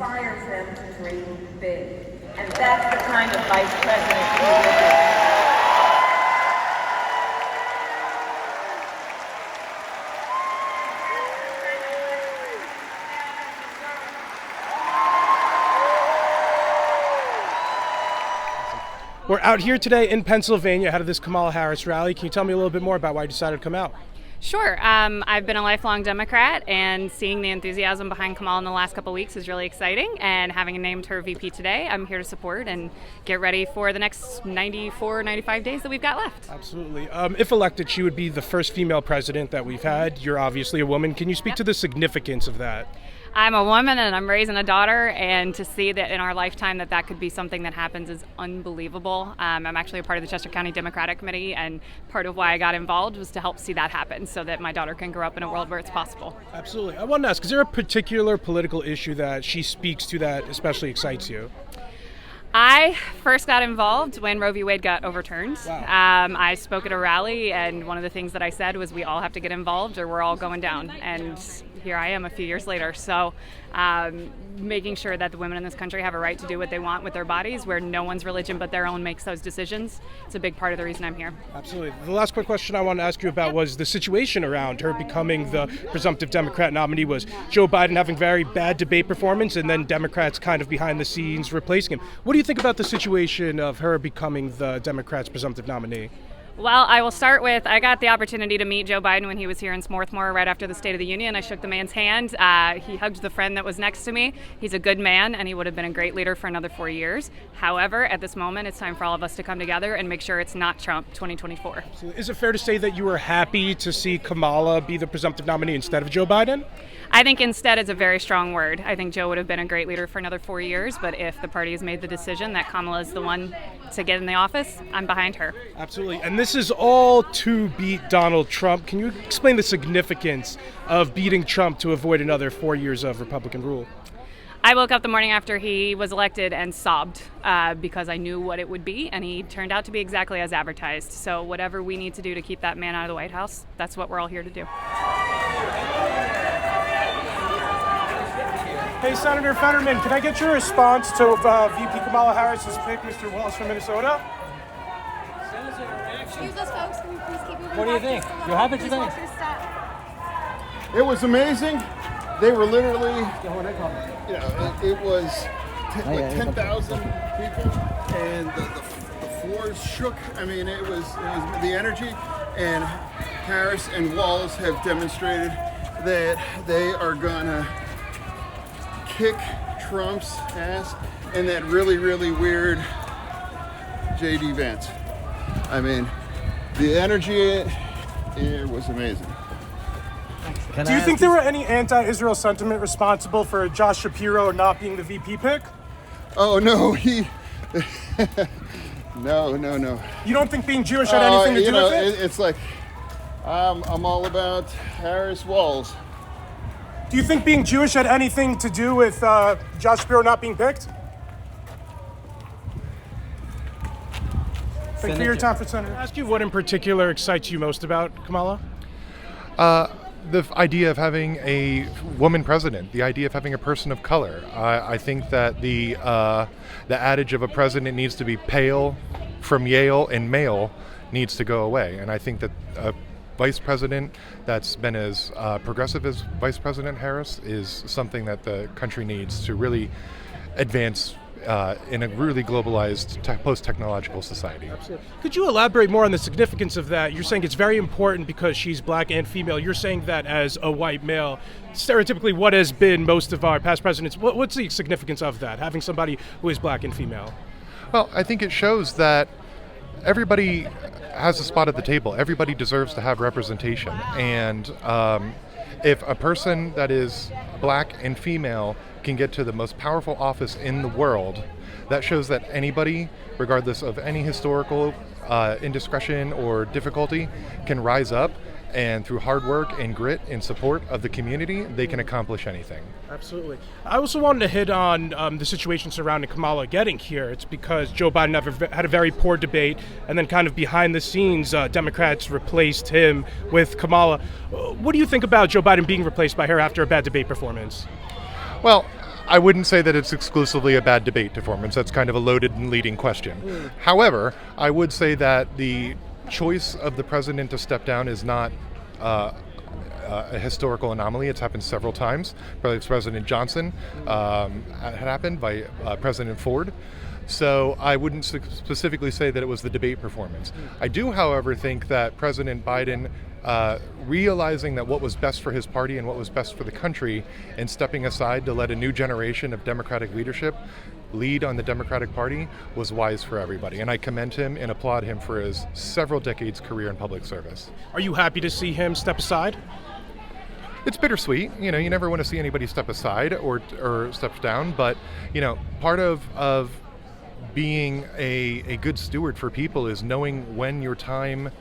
inspires them to dream big. And that's the kind of vice president he will be. We're out here today in Pennsylvania ahead of this Kamala Harris rally. Can you tell me a little bit more about why you decided to come out? Sure. I've been a lifelong Democrat, and seeing the enthusiasm behind Kamala in the last couple of weeks is really exciting. And having named her VP today, I'm here to support and get ready for the next 94, 95 days that we've got left. Absolutely. If elected, she would be the first female president that we've had. You're obviously a woman. Can you speak to the significance of that? I'm a woman and I'm raising a daughter, and to see that in our lifetime that could be something that happens is unbelievable. I'm actually a part of the Chester County Democratic Committee, and part of why I got involved was to help see that happen so that my daughter can grow up in a world where it's possible. Absolutely. I want to ask, is there a particular political issue that she speaks to that especially excites you? I first got involved when Roe v. Wade got overturned. Wow. I spoke at a rally, and one of the things that I said was we all have to get involved or we're all going down. And here I am a few years later. So making sure that the women in this country have a right to do what they want with their bodies, where no one's religion but their own makes those decisions, it's a big part of the reason I'm here. Absolutely. The last quick question I want to ask you about was the situation around her becoming the presumptive Democrat nominee. Was Joe Biden having very bad debate performance and then Democrats kind of behind the scenes replacing him? What do you think about the situation of her becoming the Democrats' presumptive nominee? Well, I will start with, I got the opportunity to meet Joe Biden when he was here in Swarthmore right after the State of the Union. I shook the man's hand. He hugged the friend that was next to me. He's a good man, and he would have been a great leader for another 4 years. However, at this moment, it's time for all of us to come together and make sure it's not Trump 2024. So is it fair to say that you were happy to see Kamala be the presumptive nominee instead of Joe Biden? I think instead is a very strong word. I think Joe would have been a great leader for another 4 years, but if the party has made the decision that Kamala is the one to get in the office, I'm behind her. Absolutely. And this is all to beat Donald Trump. Can you explain the significance of beating Trump to avoid another 4 years of Republican rule? I woke up the morning after he was elected and sobbed because I knew what it would be, and he turned out to be exactly as advertised. So whatever we need to do to keep that man out of the White House, that's what we're all here to do. Hey, Senator Fetterman, can I get your response to VP Kamala Harris's pick, Mr. Walls from Minnesota? Excuse us, folks. Can we please keep moving? What do you think? You happy today? It was amazing. They were literally, you know, it was like 10,000 people, and the floors shook. I mean, it was the energy, and Harris and Walls have demonstrated that they are gonna kick Trump's ass and that really, really weird J.D. Vance. I mean, the energy, it was amazing. Do you think there were any anti-Israel sentiment responsible for Josh Shapiro not being the VP pick? Oh, no, No. You don't think being Jewish had anything to do with it? It's like, I'm all about Harris Walls. Do you think being Jewish had anything to do with Josh Shapiro not being picked? Thank you for your time, for Senator. Can I ask you what in particular excites you most about Kamala? The idea of having a woman president, the idea of having a person of color. I think that the adage of a president needs to be pale, from Yale, and male needs to go away. And I think that a vice president that's been as progressive as Vice President Harris is something that the country needs to really advance in a really globalized post-technological society. Absolutely. Could you elaborate more on the significance of that? You're saying it's very important because she's black and female. You're saying that as a white male. Stereotypically, what has been most of our past presidents, what's the significance of that, having somebody who is black and female? Well, I think it shows that everybody has a spot at the table. Everybody deserves to have representation. And if a person that is black and female can get to the most powerful office in the world, that shows that anybody, regardless of any historical indiscretion or difficulty, can rise up, and through hard work and grit and support of the community, they can accomplish anything. Absolutely. I also wanted to hit on the situation surrounding Kamala getting here. It's because Joe Biden had a very poor debate, and then kind of behind the scenes, Democrats replaced him with Kamala. What do you think about Joe Biden being replaced by her after a bad debate performance? Well, I wouldn't say that it's exclusively a bad debate performance. That's kind of a loaded and leading question. However, I would say that the choice of the president to step down is not a historical anomaly. It's happened several times. President Johnson had happened by President Ford. So I wouldn't specifically say that it was the debate performance. I do, however, think that President Biden realizing that what was best for his party and what was best for the country and stepping aside to let a new generation of Democratic leadership lead on the Democratic Party was wise for everybody. And I commend him and applaud him for his several decades career in public service. Are you happy to see him step aside? It's bittersweet. You know, you never want to see anybody step aside or step down, but, you know, part of being a good steward for people is knowing when your time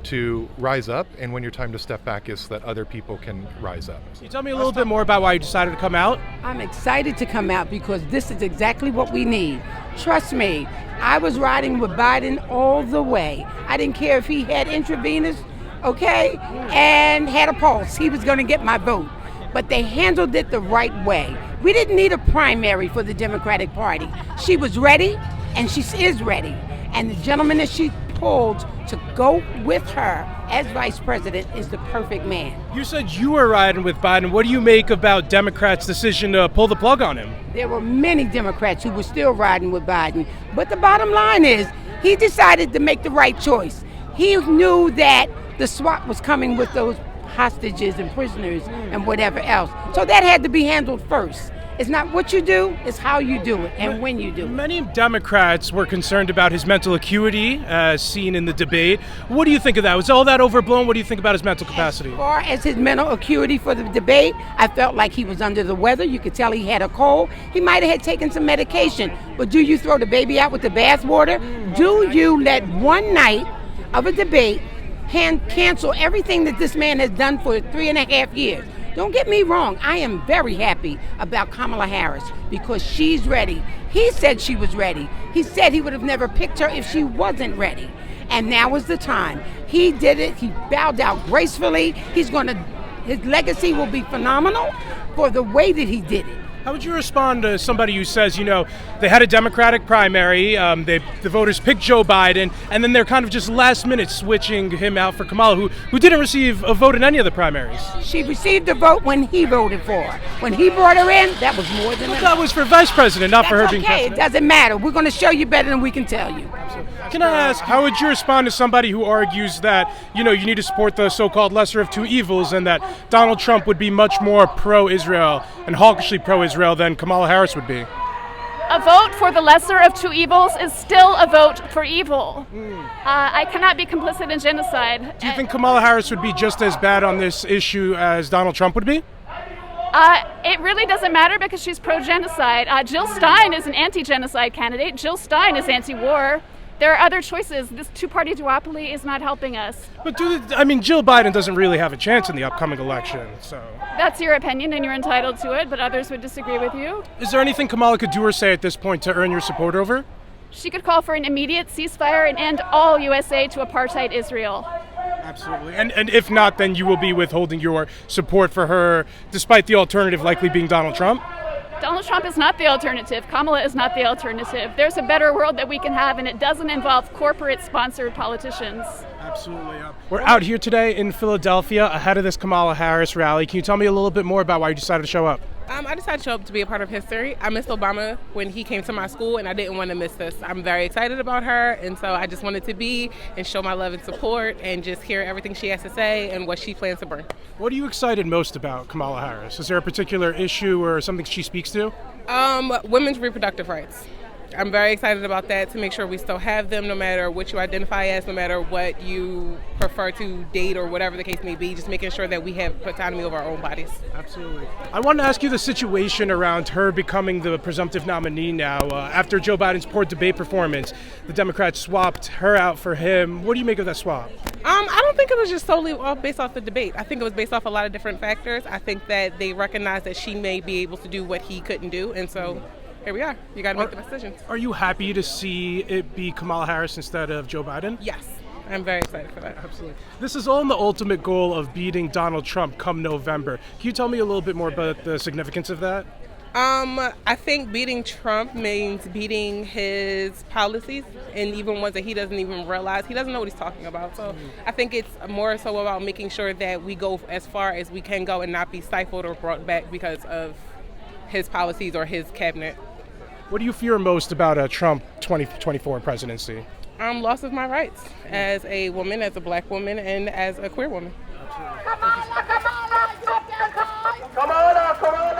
to rise up and when your time to step back is so that other people can rise up. Can you tell me a little bit more about why you decided to come out? I'm excited to come out because this is exactly what we need. Trust me, I was riding with Biden all the way. I didn't care if he had intravenous, okay, and had a pulse. He was going to get my vote. But they handled it the right way. We didn't need a primary for the Democratic Party. She was ready, and she is ready. And the gentleman that she pulled to go with her as vice president is the perfect man. You said you were riding with Biden. What do you make about Democrats' decision to pull the plug on him? There were many Democrats who were still riding with Biden. But the bottom line is, he decided to make the right choice. He knew that the SWAT was coming with those hostages and prisoners and whatever else. So that had to be handled first. It's not what you do, it's how you do it and when you do it. Many Democrats were concerned about his mental acuity, as seen in the debate. What do you think of that? Was all that overblown? What do you think about his mental capacity? As far as his mental acuity for the debate, I felt like he was under the weather. You could tell he had a cold. He might have had taken some medication. But do you throw the baby out with the bathwater? Do you let one night of a debate cancel everything that this man has done for 3.5 years? Don't get me wrong, I am very happy about Kamala Harris because she's ready. He said she was ready. He said he would have never picked her if she wasn't ready. And now is the time. He did it. He bowed out gracefully. His legacy will be phenomenal for the way that he did it. How would you respond to somebody who says, you know, they had a Democratic primary, the voters picked Joe Biden, and then they're kind of just last minute switching him out for Kamala, who didn't receive a vote in any of the primaries? She received a vote when he voted for her. When he brought her in, that was more than enough. That was for vice president, not for her being president. It doesn't matter. We're going to show you better than we can tell you. Can I ask, how would you respond to somebody who argues that, you know, you need to support the so-called lesser of two evils and that Donald Trump would be much more pro-Israel and hawkishly pro-Israel than Kamala Harris would be? A vote for the lesser of two evils is still a vote for evil. I cannot be complicit in genocide. Do you think Kamala Harris would be just as bad on this issue as Donald Trump would be? It really doesn't matter because she's pro-genocide. Jill Stein is an anti-genocide candidate. Jill Stein is anti-war. There are other choices. This two-party duopoly is not helping us. But Jill Biden doesn't really have a chance in the upcoming election, so. That's your opinion and you're entitled to it, but others would disagree with you. Is there anything Kamala could do or say at this point to earn your support over? She could call for an immediate ceasefire and end all U.S. aid to apartheid Israel. Absolutely. And if not, then you will be withholding your support for her, despite the alternative likely being Donald Trump? Donald Trump is not the alternative. Kamala is not the alternative. There's a better world that we can have, and it doesn't involve corporate-sponsored politicians. Absolutely. We're out here today in Philadelphia ahead of this Kamala Harris rally. Can you tell me a little bit more about why you decided to show up? I decided to show up to be a part of history. I missed Obama when he came to my school, and I didn't want to miss this. I'm very excited about her, and so I just wanted to be and show my love and support and just hear everything she has to say and what she plans to bring. What are you excited most about Kamala Harris? Is there a particular issue or something she speaks to? Women's reproductive rights. I'm very excited about that, to make sure we still have them no matter what you identify as, no matter what you prefer to date or whatever the case may be, just making sure that we have autonomy over our own bodies. Absolutely. I want to ask you the situation around her becoming the presumptive nominee now. After Joe Biden's poor debate performance, the Democrats swapped her out for him. What do you make of that swap? I don't think it was just solely based off the debate. I think it was based off a lot of different factors. I think that they recognized that she may be able to do what he couldn't do, and so here we are. You got to make the decisions. Are you happy to see it be Kamala Harris instead of Joe Biden? Yes. I'm very excited for that. Absolutely. This is all in the ultimate goal of beating Donald Trump come November. Can you tell me a little bit more about the significance of that? I think beating Trump means beating his policies, and even ones that he doesn't even realize. He doesn't know what he's talking about. So I think it's more so about making sure that we go as far as we can go and not be stifled or brought back because of his policies or his cabinet. What do you fear most about a Trump 2024 presidency? Loss of my rights as a woman, as a black woman, and as a queer woman. KAMALA!